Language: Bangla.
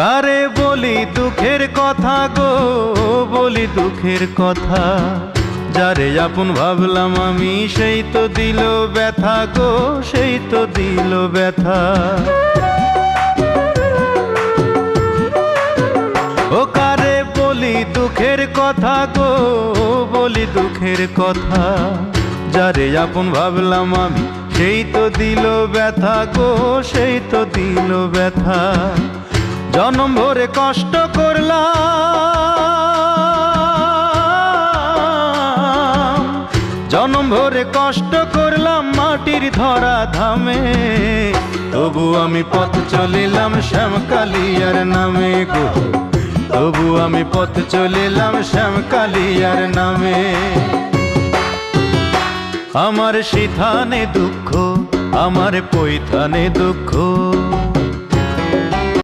কারে বলি দুঃখের কথা গো, বলি দুঃখের কথা। যারে আপন ভাবলাম আমি, সেই তো দিল ব্যথা গো, সেই তো দিল ব্যথা। ও কারে বলি দুঃখের কথা গো, বলি দুঃখের কথা। যারে আপন ভাবলাম আমি, সেই তো দিল ব্যথা গো, সেই তো দিল ব্যথা। জনম ভরে কষ্ট করলাম, জনম ভরে কষ্ট করলাম মাটির ধরা ধামে। তবু আমি পথ চলিলাম শ্যামকালিয়ার নামে গো, তবু আমি পথ চলিলাম শ্যামকালিয়ার নামে। আমার সিথানে দুঃখ, আমার পৈথানে দুঃখ,